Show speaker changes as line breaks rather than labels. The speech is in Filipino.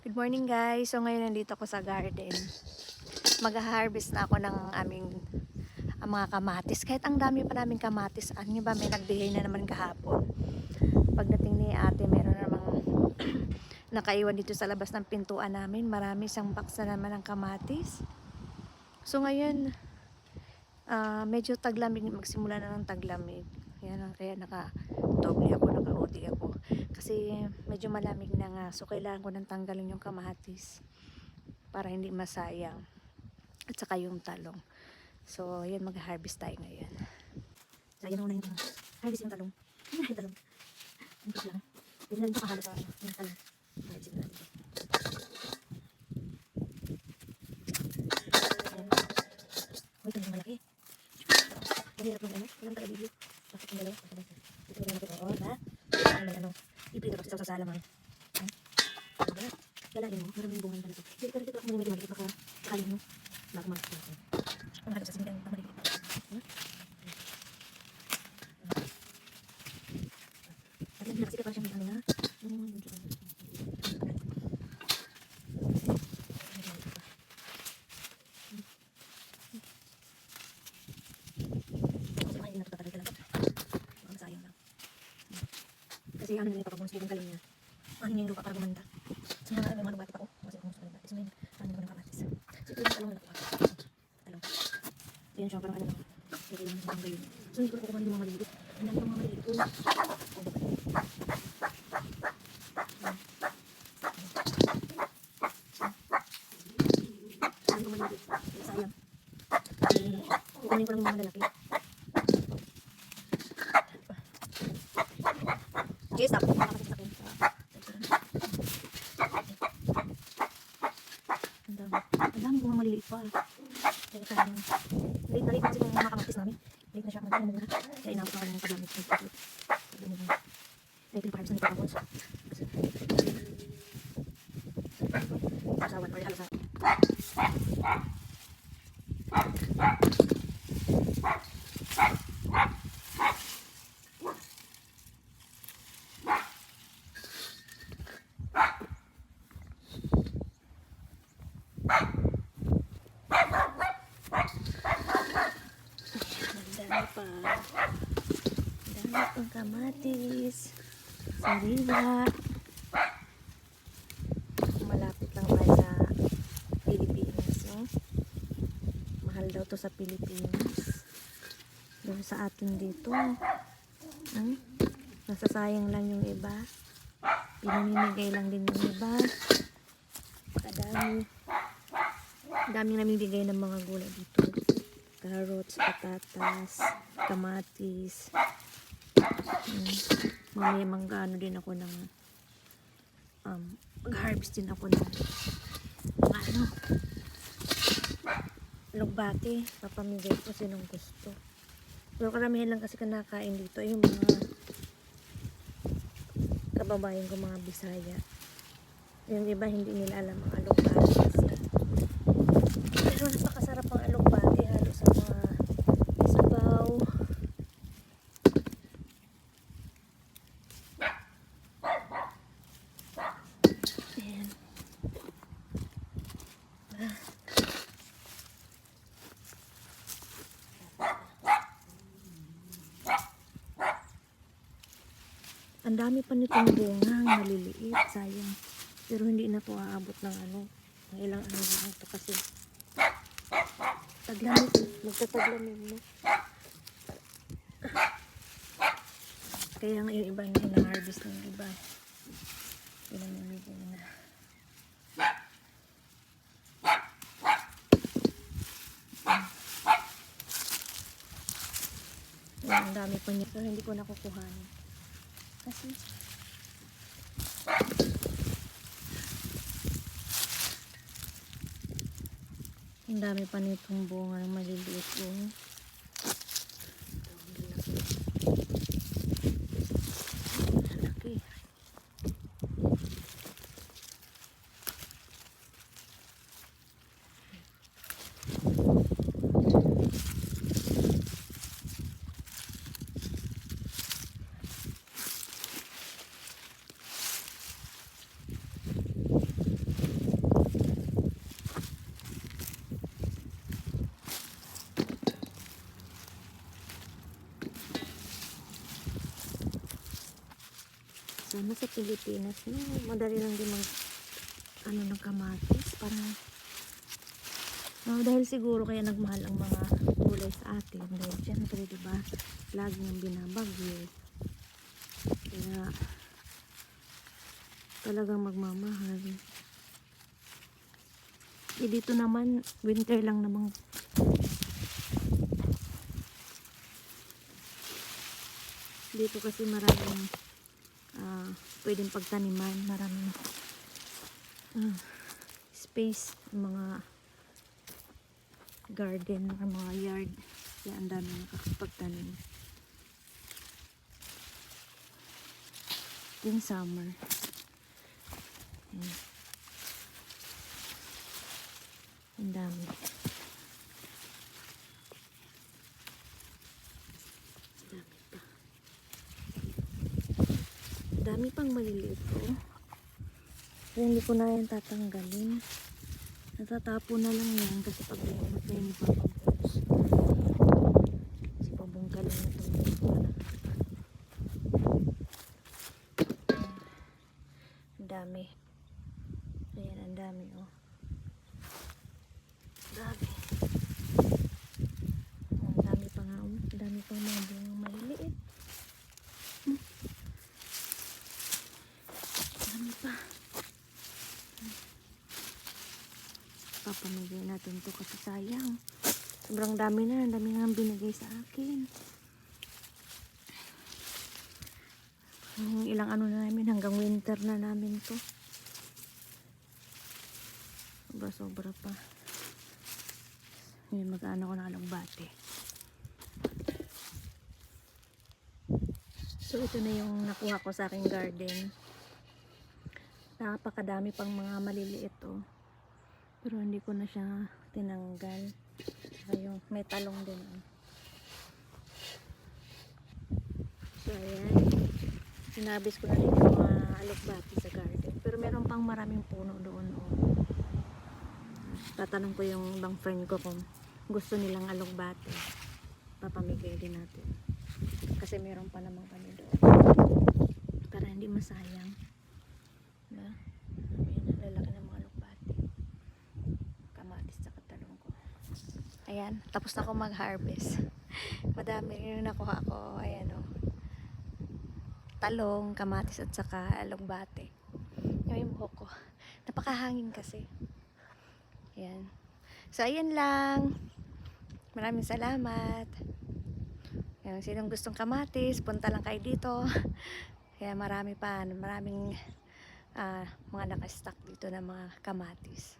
Good morning guys. So ngayon nandito ako sa garden. Mag-harvest na ako ng aming mga kamatis. Kahit ang dami pa naming kamatis. Ano nyo ba, may nagdigay na naman kahapon. Pagdating ni ate, meron namang nakaiwan dito sa labas ng pintuan namin. Marami siyang box na naman ng kamatis. So ngayon, medyo taglamig. Magsimula na ng taglamig. Yan, kaya naka-doble ako, naka-OD ako. Kasi medyo malamig na nga. So kailangan ko nang tanggalin yung kamatis para hindi masayang. At saka yung talong. So yan, mag-harvest tayo ngayon. So yan muna yung harvest yung talong. Yung talong. Ang ito lang. Pwede na ito kahalo sa yung talong. Harvest yung natin. Uy, ito yung malaki. Mahirap yung ano. Walang taga-video. Bakit yung dalawa? Ito yung natin. Oo, diba? Ano, iprito kasi sa salamang. Lalagyan mo, maraming bunga talaga. Hindi ko rin ito ako medyo maliit, baka kakain mo. Baka makakita ko. Ang halo sa sinigang, baka maliit. At lang kasi pa siyang ano na. Kasi hindi na ito tatagal talaga. Baka sayang lang. Kasi ano na yung papabunus yung galing niya. Ano yung lupa para gumanda. So mga lumabati pa ko. Kasi kung gusto ko so yun, ano naman ang kamatis. So ito yung talong na nakuha. Talong. So yun siya, parang ano lang. So kailangan sa gayon. So hindi ko nakukuha yung mga maliliit. Ang dami ng mga maliliit. Ang dami ng maliliit. Sayang. Kukunin ko lang yung mga lalaki. Okay, stop. Ang dami kong maliliit pa. Kaya sayang. Late na kasi yung mga kamatis namin. Late na siya kung ano muna. Kaya inabot na kami ng paglamit. Ito yung parang sa nito tapos. Sasawan or halos. Dami pa. Dami pang kamatis. Sariwa. Malapit lang tayo sa Pilipinas. No? Mahal daw to sa Pilipinas. Doon sa atin dito. Nasasayang lang yung iba. Pinamimigay lang din yung iba. Kadami. Daming namimigay ng mga gulay dito. Carrots, patatas, kamatis. Mamaya manggano din ako ng mag-harvest din ako ng ano, lugbati. Papamigay ko sinong gusto. Pero karamihan lang kasi kinakain dito yung mga kababayan ko, mga Bisaya. Yung iba hindi nila alam ang alugbati kasi. Pero napakasarap ang alugbati halo sa mga sabaw. Ayan. Ang dami pa nitong bunga, maliliit, sayang. Pero hindi na to aabot ng ano, ng ilang ano lang ito kasi taglamig, magtataglamig mo. Kaya nga yung iba na hina-harvest ng iba. Pinamimigay na. Ang dami pa niya, pero hindi ko nakukuhanin. Kasi ang dami pa nitong bunga ng maliliit yung laki. sa Pilipinas, no, madali lang din mag ano ng kamatis para dahil siguro kaya nagmahal ang mga gulay sa atin dahil syempre diba lagi yung binabagyo kaya talagang magmamahal. Dito naman winter lang namang dito kasi maraming pwedeng pagtaniman, maraming space, mga garden or mga yard, kaya ang dami nakakapagtanim yung summer. Ayan. Ang dami pa, dami pang maliliit po. Pero hindi ko na yan tatanggalin. Natatapo na lang yan kasi pag limot na yun ipapagpos. Kasi pabungkalin na ito. Ang dami. Ayan, ang dami oh. Dami. Ang dami pa nga oh. Ang dami pang mga bungang maliliit. Dami pa. Papamigay natin to kasi sayang. Sobrang dami na. Ang dami nga binigay sa akin. Ilang ano na namin. Hanggang winter na namin to. Sobra pa. Ngayon mag-ano ko na alugbate. So ito na yung nakuha ko sa aking garden. Napakadami pang mga maliliit oh. Pero hindi ko na siya tinanggal. Saka yung may talong din oh. So ayan, sinabis ko na rin yung mga alugbati sa garden. Pero meron pang maraming puno doon oh. Tatanong ko yung ibang friend ko kung gusto nilang alugbati. Papamigay din natin. Kasi meron pa namang kami doon. Para hindi masayang. Diba? Ayan, lalaki ng mga alugbati. Kamatis sa talong ko. Ayan, tapos na ako mag-harvest. Madami yung nakuha ko. Ayan o. Talong, kamatis at saka alugbati. Yung buhok ko. Napakahangin kasi. Ayan. So, ayan lang. Maraming salamat. Ayan, sinong gustong kamatis, punta lang kayo dito. Kaya marami pa. Maraming mga nakastock dito na mga kamatis.